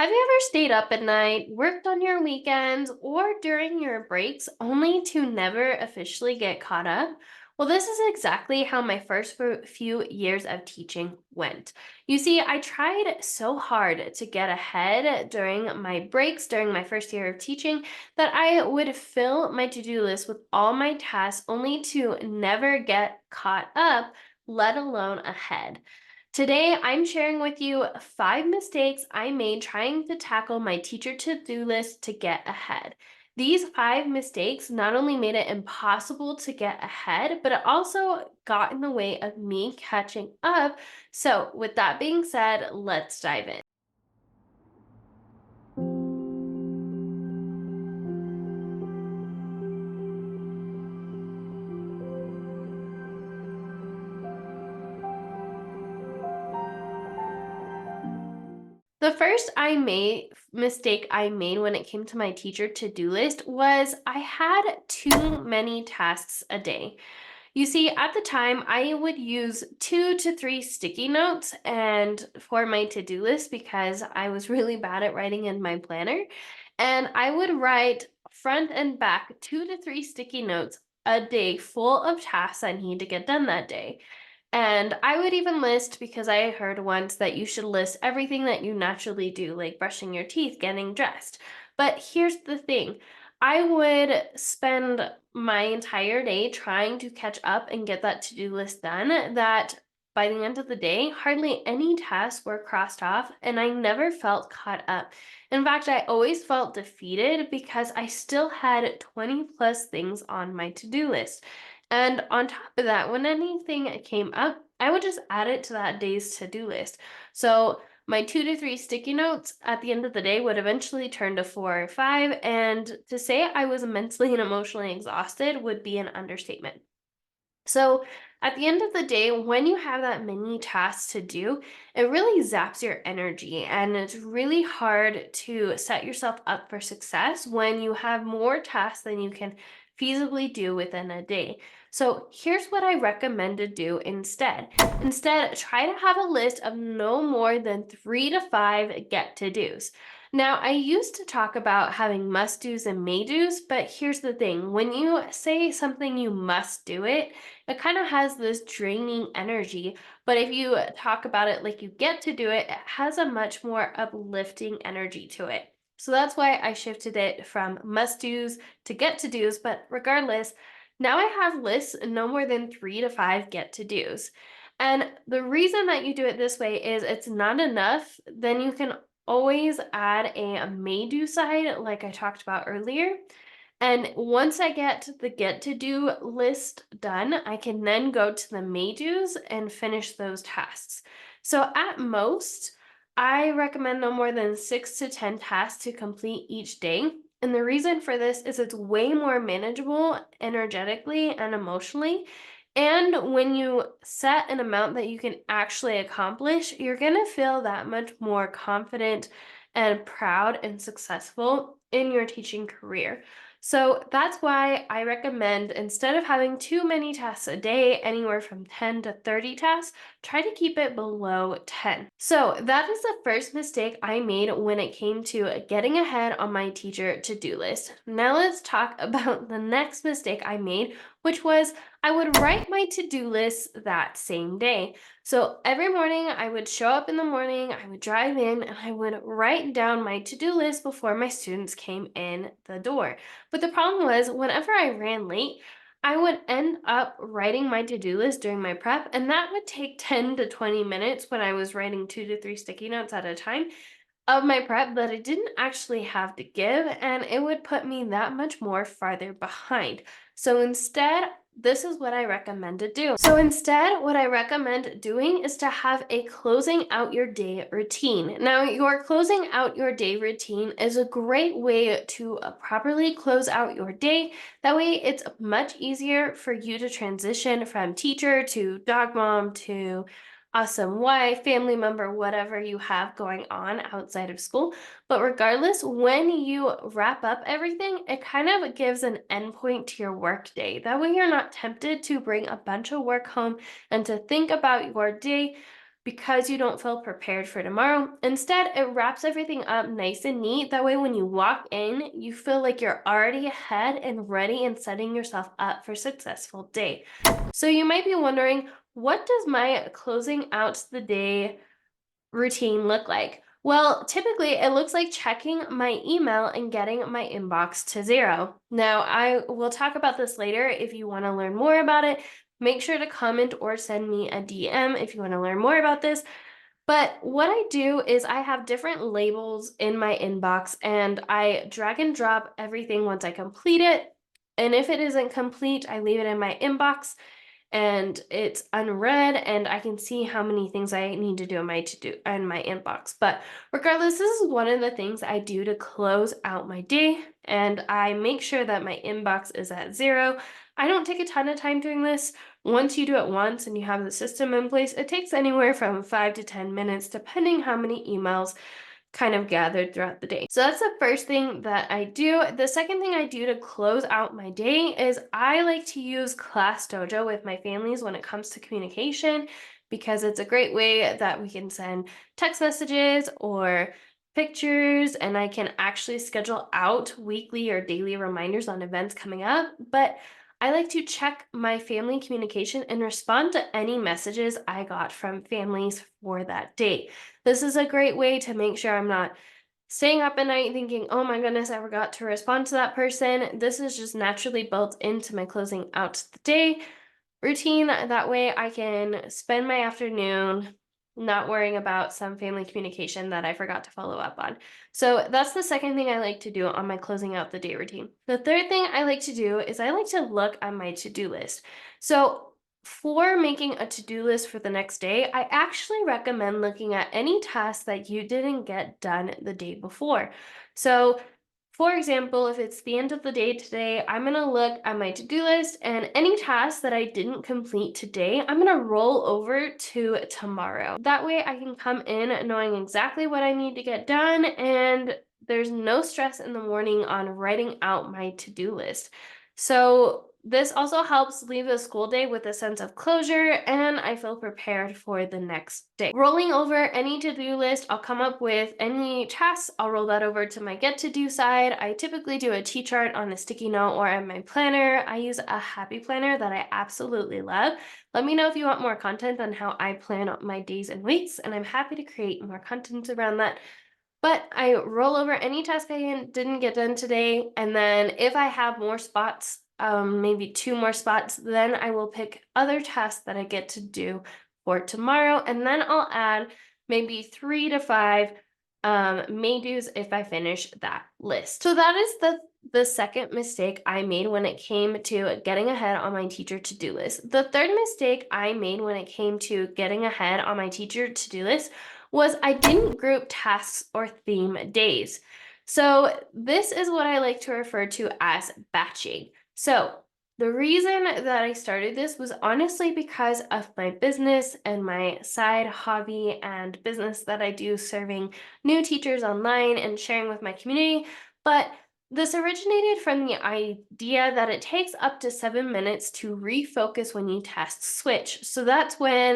Have you ever stayed up at night, worked on your weekends, or during your breaks only to never officially get caught up? Well, this is exactly how my first few years of teaching went. You see, I tried so hard to get ahead during my breaks during my first year of teaching that I would fill my to do list with all my tasks only to never get caught up, let alone ahead. Today, I'm sharing with you 5 mistakes I made trying to tackle my teacher to do list to get ahead. These 5 mistakes not only made it impossible to get ahead, but it also got in the way of me catching up. So, with that being said, let's dive in. The first mistake I made when it came to my teacher to-do list was I had too many tasks a day. You see, at the time, I would use 2 to 3 sticky notes and for my to-do list because I was really bad at writing in my planner. And I would write front and back 2 to 3 sticky notes a day full of tasks I need to get done that day. And I would even list, because I heard once that you should list everything that you naturally do, like brushing your teeth, getting dressed. But here's the thing, I would spend my entire day trying to catch up and get that to do list done, that by the end of the day, hardly any tasks were crossed off, and I never felt caught up. In fact, I always felt defeated because I still had 20 plus things on my to do list. And on top of that, when anything came up, I would just add it to that day's to-do list. So my 2 to 3 sticky notes at the end of the day would eventually turn to 4 or 5. And to say I was mentally and emotionally exhausted would be an understatement. So at the end of the day, when you have that many tasks to do, it really zaps your energy. And it's really hard to set yourself up for success when you have more tasks than you can feasibly do within a day. So here's what I recommend to do instead. Instead, try to have a list of no more than 3 to 5 get to dos. Now, I used to talk about having must do's and may do's, but here's the thing, when you say something you must do it kind of has this draining energy. But if you talk about it like you get to do it, it has a much more uplifting energy to it. So that's why I shifted it from must do's to get to do's. But regardless, now I have lists no more than 3 to 5 get to do's. And the reason that you do it this way is it's not enough. Then you can always add a may do side, like I talked about earlier. And once I get the get to do list done, I can then go to the may do's and finish those tasks. So at most, I recommend no more than 6 to 10 tasks to complete each day. And the reason for this is it's way more manageable energetically and emotionally. And when you set an amount that you can actually accomplish, you're going to feel that much more confident and proud and successful in your teaching career. So that's why I recommend, instead of having too many tasks a day, anywhere from 10 to 30 tasks, try to keep it below 10. So that is the first mistake I made when it came to getting ahead on my teacher to-do list. Now let's talk about the next mistake I made, which was I would write my to-do list that same day. So every morning I would show up in the morning, I would drive in, and I would write down my to-do list before my students came in the door. But the problem was, whenever I ran late, I would end up writing my to-do list during my prep, and that would take 10 to 20 minutes when I was writing 2 to 3 sticky notes at a time of my prep that I didn't actually have to give, and it would put me that much more farther behind. So instead, this is what I recommend to do. So instead, what I recommend doing is to have a closing out your day routine. Now, your closing out your day routine is a great way to properly close out your day. That way, it's much easier for you to transition from teacher to dog mom to awesome wife, family member, whatever you have going on outside of school. But regardless, when you wrap up everything, it kind of gives an endpoint to your work day. That way you're not tempted to bring a bunch of work home and to think about your day because you don't feel prepared for tomorrow. Instead, it wraps everything up nice and neat. That way, when you walk in, you feel like you're already ahead and ready and setting yourself up for a successful day. So you might be wondering, what does my closing out the day routine look like? Well, typically it looks like checking my email and getting my inbox to zero. Now, I will talk about this later. If you want to learn more about it, make sure to comment or send me a DM if you want to learn more about this. But what I do is I have different labels in my inbox and I drag and drop everything once I complete it. And if it isn't complete, I leave it in my inbox and it's unread and I can see how many things I need to do in my to-do in my inbox. But regardless, this is one of the things I do to close out my day, and I make sure that my inbox is at zero. I don't take a ton of time doing this. Once you do it once and you have the system in place, it takes anywhere from 5 to 10 minutes depending how many emails kind of gathered throughout the day. So that's the first thing that I do. The second thing I do to close out my day is I like to use Class Dojo with my families when it comes to communication, because it's a great way that we can send text messages or pictures, and I can actually schedule out weekly or daily reminders on events coming up. But I like to check my family communication and respond to any messages I got from families for that day. This is a great way to make sure I'm not staying up at night thinking, oh my goodness, I forgot to respond to that person. This is just naturally built into my closing out the day routine. That way I can spend my afternoon not worrying about some family communication that I forgot to follow up on. So that's the second thing I like to do on my closing out the day routine. The third thing I like to do is I like to look at my to-do list. So for making a to-do list for the next day, I actually recommend looking at any tasks that you didn't get done the day before. So for example, if it's the end of the day today, I'm going to look at my to-do list, and any tasks that I didn't complete today, I'm going to roll over to tomorrow. That way I can come in knowing exactly what I need to get done, and there's no stress in the morning on writing out my to-do list. So this also helps leave a school day with a sense of closure, and I feel prepared for the next day. Rolling over any to-do list, I'll come up with any tasks, I'll roll that over to my get to do side. I typically do a T-chart on a sticky note or in my planner. I use a happy planner that I absolutely love. Let me know if you want more content on how I plan out my days and weeks, and I'm happy to create more content around that. But I roll over any task I didn't get done today, and then if I have more spots, maybe 2 more spots, then I will pick other tasks that I get to do for tomorrow, and then I'll add maybe 3 to 5 may do's if I finish that list. So that is the second mistake I made when it came to getting ahead on my teacher to-do list. The third mistake I made when it came to getting ahead on my teacher to-do list was I didn't group tasks or theme days. So this is what I like to refer to as batching. So the reason that I started this was honestly because of my business and my side hobby and business that I do serving new teachers online and sharing with my community. But this originated from the idea that it takes up to 7 minutes to refocus when you task switch. So that's when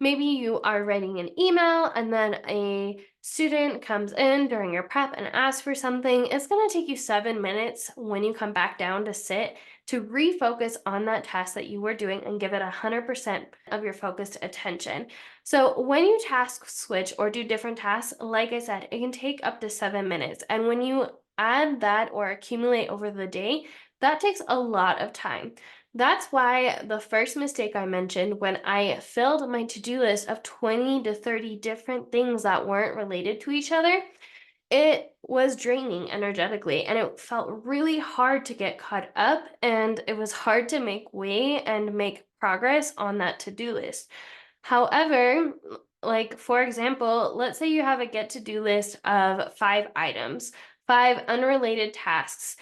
maybe you are writing an email and then a student comes in during your prep and asks for something. It's going to take you 7 minutes when you come back down to sit to refocus on that task that you were doing and give it 100% of your focused attention. So when you task switch or do different tasks, like I said, it can take up to 7 minutes. And when you add that or accumulate over the day, that takes a lot of time. That's why the first mistake I mentioned, when I filled my to-do list of 20 to 30 different things that weren't related to each other, it was draining energetically, and it felt really hard to get caught up, and it was hard to make way and make progress on that to-do list. However, like for example, let's say you have a get to-do list of 5 items, 5 unrelated tasks.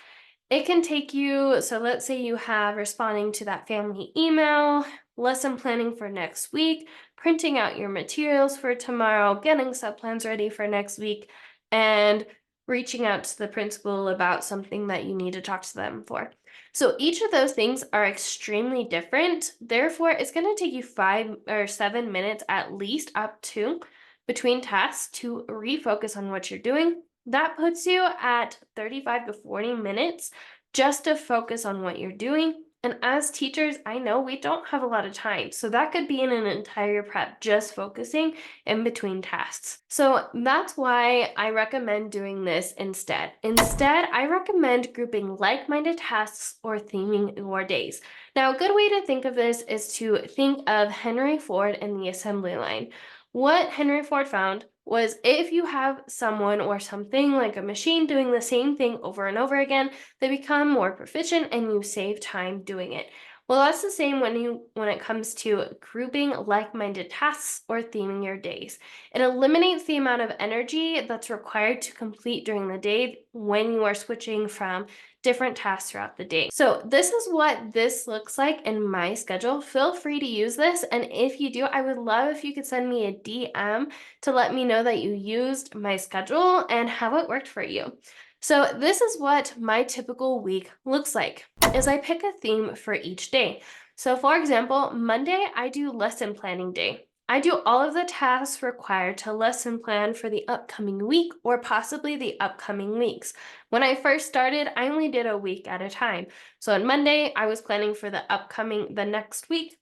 It can take you, so let's say you have responding to that family email, lesson planning for next week, printing out your materials for tomorrow, getting sub plans ready for next week, and reaching out to the principal about something that you need to talk to them for. So each of those things are extremely different. Therefore, it's going to take you 5 or 7 minutes at least up to between tasks to refocus on what you're doing. That puts you at 35 to 40 minutes just to focus on what you're doing. And as teachers, I know we don't have a lot of time. So that could be in an entire prep just focusing in between tasks. So that's why I recommend doing this instead. Instead, I recommend grouping like minded tasks or theming your days. Now, a good way to think of this is to think of Henry Ford and the assembly line. What Henry Ford found was if you have someone or something like a machine doing the same thing over and over again, they become more proficient and you save time doing it. Well, that's the same when it comes to grouping like-minded tasks or theming your days. It eliminates the amount of energy that's required to complete during the day when you are switching from different tasks throughout the day. So this is what this looks like in my schedule. Feel free to use this. And if you do, I would love if you could send me a DM to let me know that you used my schedule and how it worked for you. So this is what my typical week looks like is I pick a theme for each day. So for example, Monday I do lesson planning day. I do all of the tasks required to lesson plan for the upcoming week or possibly the upcoming weeks. When I first started, I only did a week at a time. So on Monday, I was planning for the next week.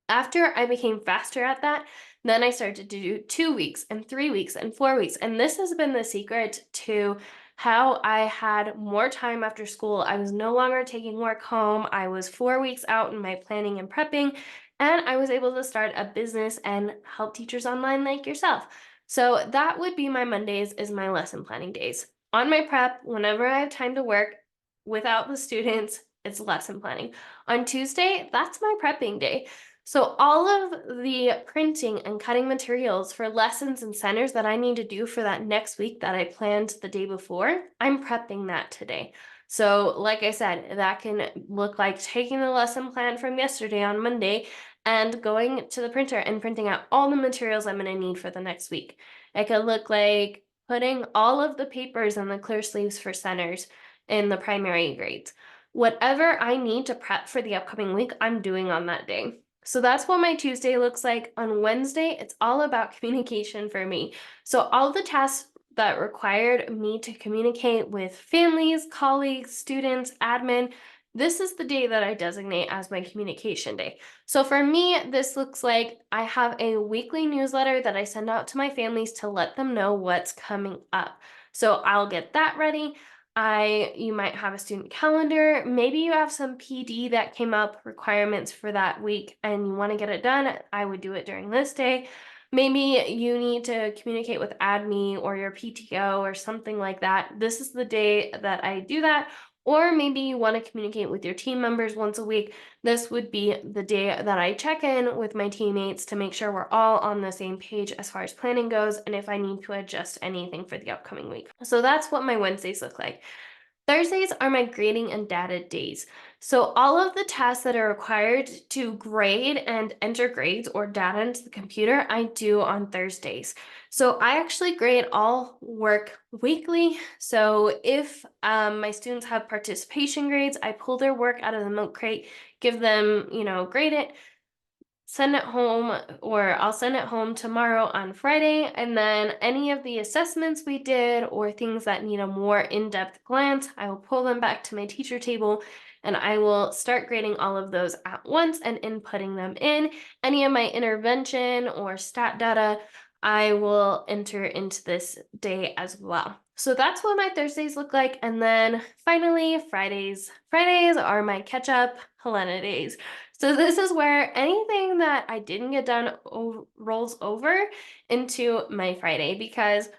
After I became faster at that, then I started to do 2 weeks and 3 weeks and 4 weeks. And this has been the secret to how I had more time after school. I was no longer taking work home. I was 4 weeks out in my planning and prepping, and I was able to start a business and help teachers online like yourself. So that would be my Mondays is my lesson planning days. On my prep, whenever I have time to work without the students, it's lesson planning. On Tuesday, that's my prepping day. So all of the printing and cutting materials for lessons and centers that I need to do for that next week that I planned the day before, I'm prepping that today. So like I said, that can look like taking the lesson plan from yesterday on Monday and going to the printer and printing out all the materials I'm going to need for the next week. It could look like putting all of the papers and the clear sleeves for centers in the primary grades. Whatever I need to prep for the upcoming week, I'm doing on that day. So that's what my Tuesday looks like. On Wednesday, it's all about communication for me. So all the tasks that required me to communicate with families, colleagues, students, admin, this is the day that I designate as my communication day. So for me, this looks like I have a weekly newsletter that I send out to my families to let them know what's coming up. So I'll get that ready. You might have a student calendar. Maybe you have some PD that came up requirements for that week and you want to get it done. I would do it during this day. Maybe you need to communicate with admin or your PTO or something like that. This is the day that I do that. Or maybe you want to communicate with your team members once a week. This would be the day that I check in with my teammates to make sure we're all on the same page as far as planning goes and if I need to adjust anything for the upcoming week. So that's what my Wednesdays look like. Thursdays are my grading and data days. So all of the tasks that are required to grade and enter grades or data into the computer, I do on Thursdays. So I actually grade all work weekly. So if my students have participation grades, I pull their work out of the milk crate, give them, grade it, send it home, or I'll send it home tomorrow on Friday. And then any of the assessments we did or things that need a more in-depth glance, I will pull them back to my teacher table and I will start grading all of those at once and inputting them in. Any of my intervention or stat data, I will enter into this day as well. So that's what my Thursdays look like. And then finally, Fridays. Fridays are my catch up Helena days. So this is where anything that I didn't get done rolls over into my Friday because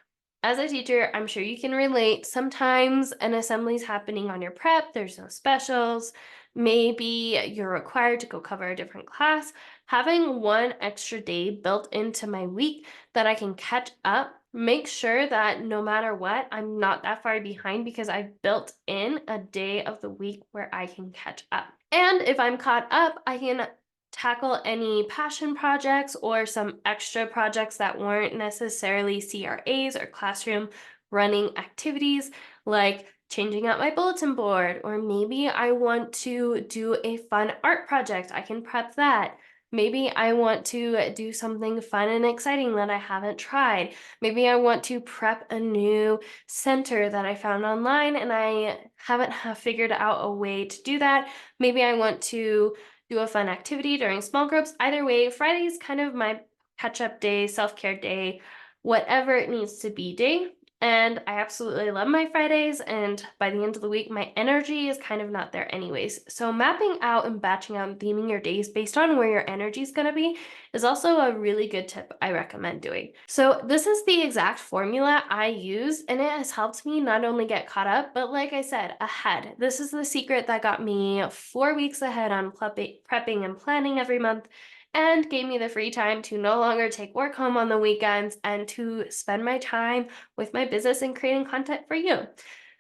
as a teacher, I'm sure you can relate. Sometimes an assembly is happening on your prep, there's no specials. Maybe you're required to go cover a different class. Having one extra day built into my week that I can catch up, make sure that no matter what, I'm not that far behind because I've built in a day of the week where I can catch up. And if I'm caught up, I can tackle any passion projects or some extra projects that weren't necessarily CRAs or classroom running activities like changing out my bulletin board, or maybe I want to do a fun art project. I can prep that. Maybe I want to do something fun and exciting that I haven't tried. Maybe I want to prep a new center that I found online and I haven't figured out a way to do that. Maybe I want to do a fun activity during small groups. Either way, Friday is kind of my catch up day, self care day, whatever it needs to be day. And I absolutely love my Fridays. And by the end of the week, my energy is kind of not there, anyways. So, mapping out and batching out and theming your days based on where your energy is going to be is also a really good tip I recommend doing. So, this is the exact formula I use, and it has helped me not only get caught up, but like I said, ahead. This is the secret that got me 4 weeks ahead on prepping and planning every month, and gave me the free time to no longer take work home on the weekends and to spend my time with my business and creating content for you.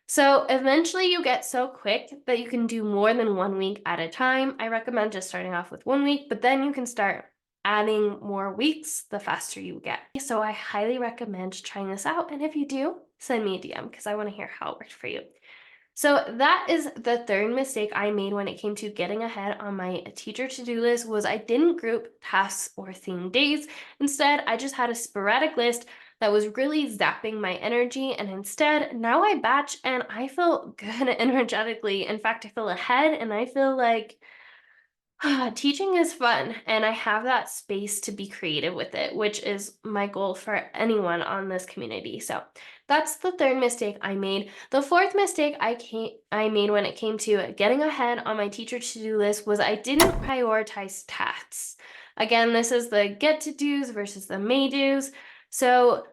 So eventually you get so quick that you can do more than 1 week at a time. I recommend just starting off with 1 week, but then you can start adding more weeks the faster you get. So I highly recommend trying this out. And if you do, send me a DM because I want to hear how it worked for you. So that is the third mistake I made when it came to getting ahead on my teacher to-do list was I didn't group tasks or theme days. Instead, I just had a sporadic list that was really zapping my energy. And instead, now I batch and I feel good energetically. In fact, I feel ahead and I feel like teaching is fun, and I have that space to be creative with it, which is my goal for anyone on this community. So that's the third mistake I made. The fourth mistake I made when it came to getting ahead on my teacher to-do list was I didn't prioritize tasks. Again, this is the get to dos versus the may dos. So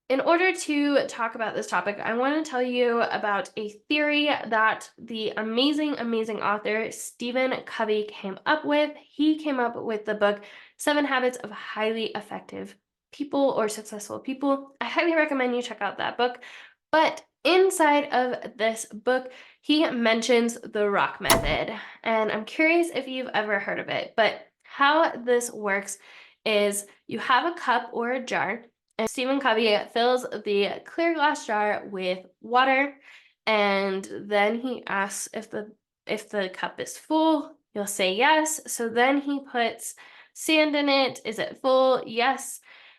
in order to talk about this topic, I want to tell you about a theory that the amazing author Stephen Covey came up with. He came up with the book 7 Habits of Highly Effective People or Successful People. I highly recommend you check out that book. But inside of this book, he mentions the rock method. And I'm curious if you've ever heard of it. But how this works is you have a cup or a jar, and Stephen Covey fills the clear glass jar with water, and then he asks if the cup is full. You'll say yes. So then he puts sand in it. Is it full? Yes.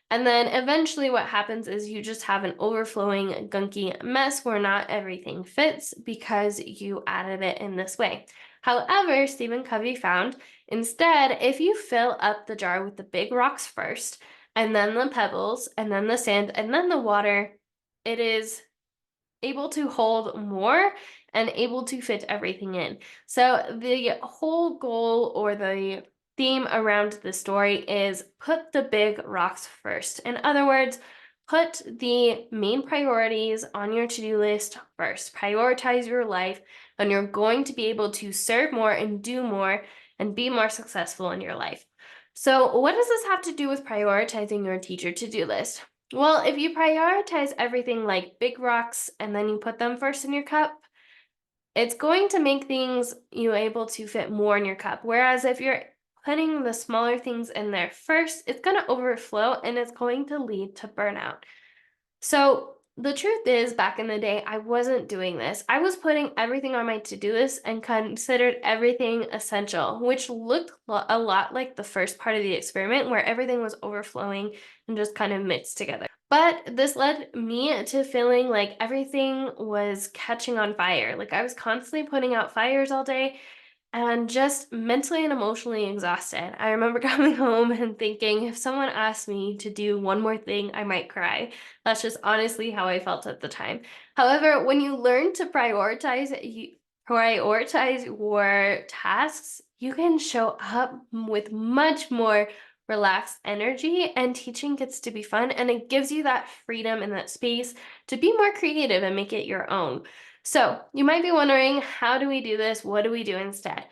And then eventually what happens is you just have an overflowing gunky mess where not everything fits because you added it in this way. However, Stephen Covey found instead, if you fill up the jar with the big rocks first, and then the pebbles, and then the sand, and then the water, it is able to hold more and able to fit everything in. So the whole goal or the theme around the story is put the big rocks first. In other words, put the main priorities on your to-do list first. Prioritize your life, and you're going to be able to serve more and do more and be more successful in your life. So, what does this have to do with prioritizing your teacher to-do list? Well, if you prioritize everything like big rocks and then you put them first in your cup, it's going to make things you able to fit more in your cup. Whereas if you're putting the smaller things in there first, it's going to overflow and it's going to lead to burnout. So the truth is, back in the day, I wasn't doing this. I was putting everything on my to-do list and considered everything essential, which looked a lot like the first part of the experiment where everything was overflowing and just kind of mixed together. But this led me to feeling like everything was catching on fire. Like I was constantly putting out fires all day and just mentally and emotionally exhausted. I remember coming home and thinking, if someone asked me to do one more thing, I might cry. That's just honestly how I felt at the time. However, when you learn to prioritize your tasks, you can show up with much more relaxed energy, and teaching gets to be fun, and it gives you that freedom and that space to be more creative and make it your own. So you might be wondering, how do we do this? What do we do instead?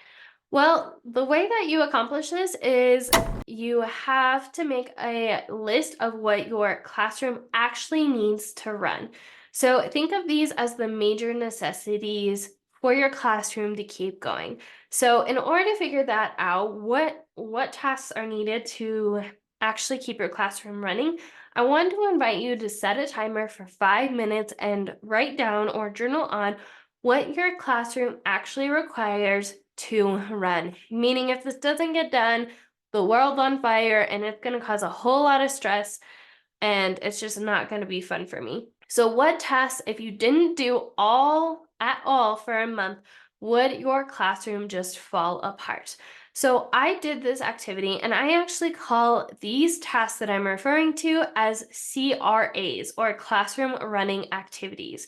Well, the way that you accomplish this is you have to make a list of what your classroom actually needs to run. So think of these as the major necessities for your classroom to keep going. So in order to figure that out, what tasks are needed to actually keep your classroom running, I want to invite you to set a timer for 5 minutes and write down or journal on what your classroom actually requires to run. Meaning, if this doesn't get done, the world's on fire and it's going to cause a whole lot of stress and it's just not going to be fun for me. So, what tasks, if you didn't do all at all for a month, would your classroom just fall apart? So, I did this activity and I actually call these tasks that I'm referring to as CRAs or classroom running activities.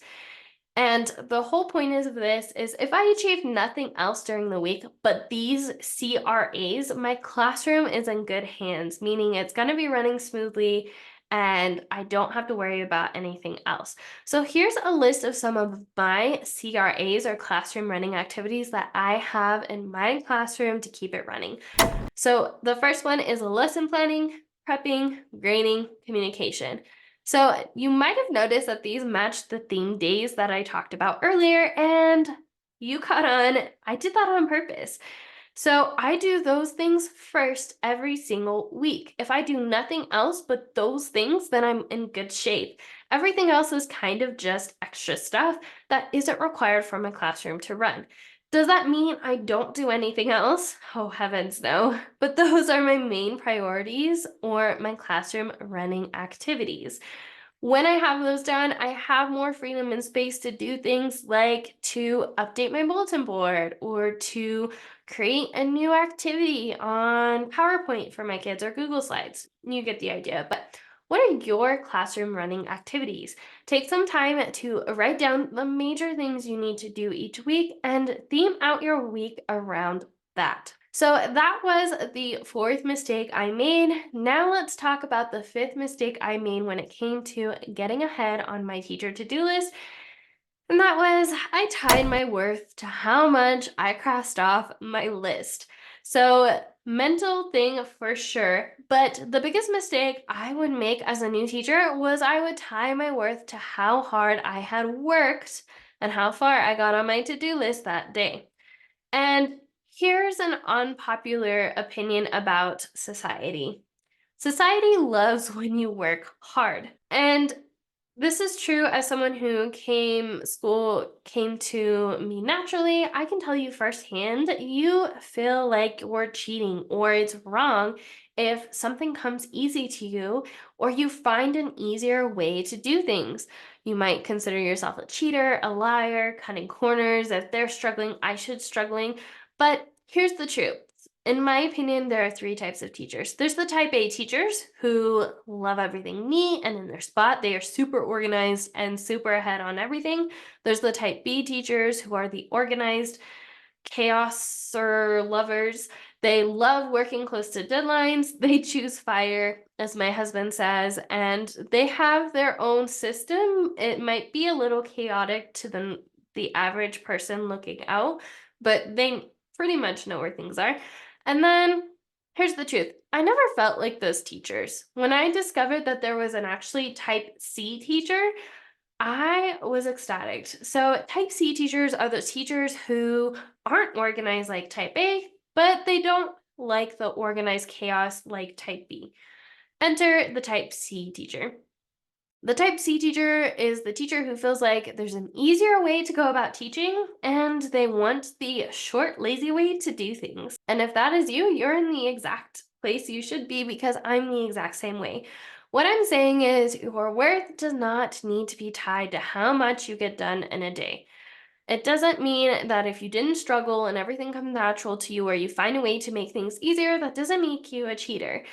And the whole point is of this is if I achieve nothing else during the week but these CRAs, my classroom is in good hands, meaning it's going to be running smoothly and I don't have to worry about anything else. So here's a list of some of my CRAs or classroom running activities that I have in my classroom to keep it running. So the first one is lesson planning, prepping, grading, communication. So you might have noticed that these match the theme days that I talked about earlier, and you caught on. I did that on purpose. So I do those things first every single week. If I do nothing else but those things, then I'm in good shape. Everything else is kind of just extra stuff that isn't required for my classroom to run. Does that mean I don't do anything else? Oh, heavens, no. But those are my main priorities or my classroom running activities. When I have those done, I have more freedom and space to do things like to update my bulletin board or to create a new activity on PowerPoint for my kids or Google Slides. You get the idea. But what are your classroom running activities? Take some time to write down the major things you need to do each week and theme out your week around that. So that was the fourth mistake I made. Now let's talk about the fifth mistake I made when it came to getting ahead on my teacher to-do list. And that was I tied my worth to how much I crossed off my list. So, mental thing for sure. But the biggest mistake I would make as a new teacher was I would tie my worth to how hard I had worked and how far I got on my to do list that day. And here's an unpopular opinion about society. Society loves when you work hard. And this is true as someone who school came to me naturally. I can tell you firsthand, you feel like you're cheating or it's wrong if something comes easy to you or you find an easier way to do things. You might consider yourself a cheater, a liar, cutting corners. If they're struggling, I should struggling. But here's the truth. In my opinion, there are three types of teachers. There's the type A teachers who love everything neat and in their spot. They are super organized and super ahead on everything. There's the type B teachers who are the organized chaos or lovers. They love working close to deadlines. They choose fire, as my husband says, and they have their own system. It might be a little chaotic to the average person looking out, but they pretty much know where things are. And then here's the truth. I never felt like those teachers. When I discovered that there was an actually type C teacher, I was ecstatic. So, type C teachers are those teachers who aren't organized like type A, but they don't like the organized chaos like type B. Enter the type C teacher. The type C teacher is the teacher who feels like there's an easier way to go about teaching and they want the short, lazy way to do things. And if that is you, you're in the exact place you should be because I'm the exact same way. What I'm saying is your worth does not need to be tied to how much you get done in a day. It doesn't mean that if you didn't struggle and everything comes natural to you or you find a way to make things easier, that doesn't make you a cheater.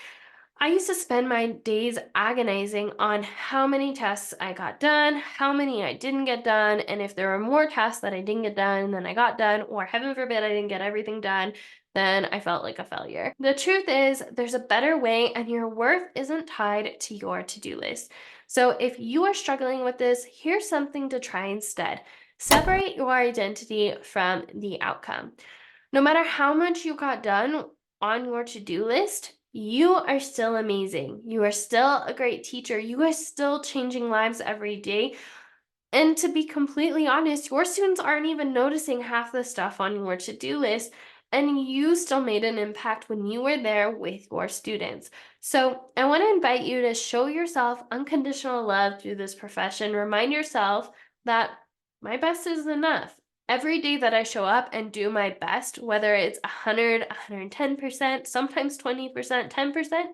I used to spend my days agonizing on how many tests I got done, how many I didn't get done, and if there were more tests that I didn't get done than I got done, or heaven forbid I didn't get everything done, then I felt like a failure. The truth is, there's a better way, and your worth isn't tied to your to do list. So if you are struggling with this, here's something to try instead. Separate your identity from the outcome. No matter how much you got done on your to do list, you are still amazing. You are still a great teacher. You are still changing lives every day. And to be completely honest, your students aren't even noticing half the stuff on your to do list and you still made an impact when you were there with your students. So, I want to invite you to show yourself unconditional love through this profession. Remind yourself that my best is enough. Every day that I show up and do my best, whether it's 100, 110%, sometimes 20%, 10%,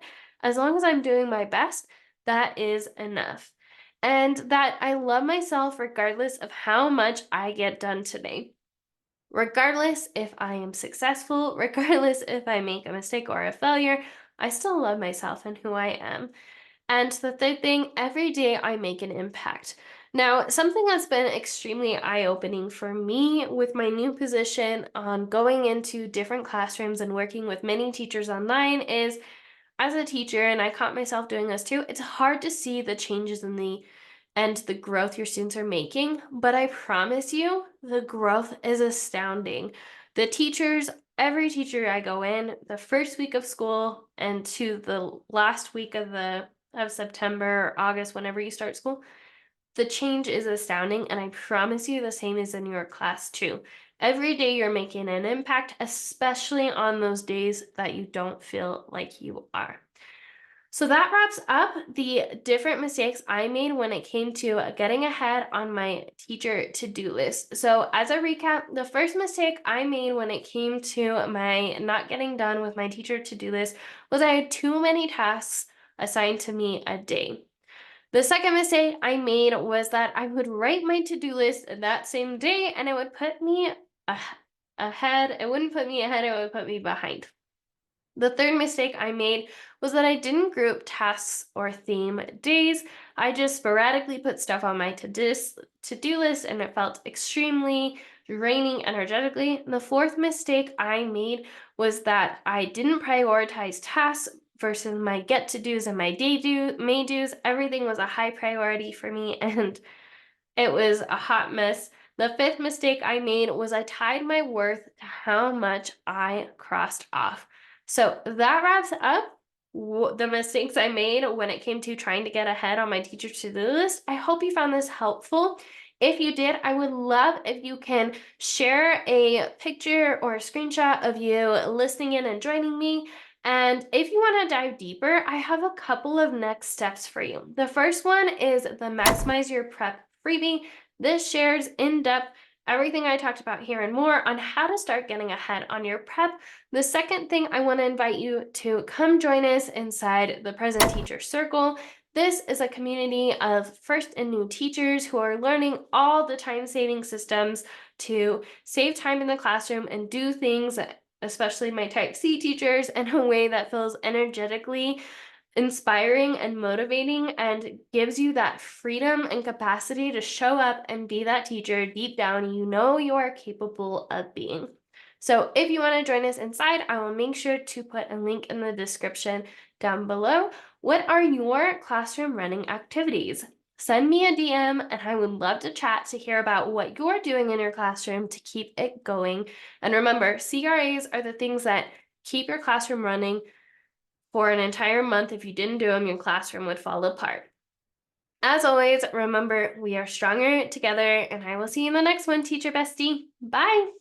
as long as I'm doing my best, that is enough. And that I love myself regardless of how much I get done today. Regardless if I am successful, regardless if I make a mistake or a failure, I still love myself and who I am. And the third thing, every day I make an impact. Now, something that's been extremely eye opening for me with my new position on going into different classrooms and working with many teachers online is as a teacher, and I caught myself doing this too, it's hard to see the changes in the growth your students are making, but I promise you, the growth is astounding. The teachers, every teacher I go in, the first week of school and to the last week of September or August, whenever you start school, the change is astounding, and I promise you the same is in your class too. Every day you're making an impact, especially on those days that you don't feel like you are. So that wraps up the different mistakes I made when it came to getting ahead on my teacher to-do list. So as a recap, the first mistake I made when it came to my not getting done with my teacher to-do list was I had too many tasks assigned to me a day. The second mistake I made was that I would write my to-do list that same day and it would put me ahead. It wouldn't put me ahead, it would put me behind. The third mistake I made was that I didn't group tasks or theme days. I just sporadically put stuff on my to-do list and it felt extremely draining energetically. And the fourth mistake I made was that I didn't prioritize tasks versus my get to dos and my may dos. Everything was a high priority for me and it was a hot mess. The fifth mistake I made was I tied my worth to how much I crossed off. So that wraps up the mistakes I made when it came to trying to get ahead on my teacher to-do list. I hope you found this helpful. If you did, I would love if you can share a picture or a screenshot of you listening in and joining me. And if you want to dive deeper, I have a couple of next steps for you. The first one is the Maximize Your Prep freebie. This shares in depth everything I talked about here and more on how to start getting ahead on your prep. The second thing I want to invite you to come join us inside the Present Teacher Circle. This is a community of first and new teachers who are learning all the time-saving systems to save time in the classroom and do things, especially my Type C teachers, in a way that feels energetically inspiring and motivating and gives you that freedom and capacity to show up and be that teacher deep down you know you are capable of being. So if you want to join us inside, I will make sure to put a link in the description down below. What are your classroom running activities? Send me a DM and I would love to chat to hear about what you're doing in your classroom to keep it going. And remember, CRAs are the things that keep your classroom running for an entire month. If you didn't do them, your classroom would fall apart. As always, remember, we are stronger together, and I will see you in the next one, teacher bestie. Bye.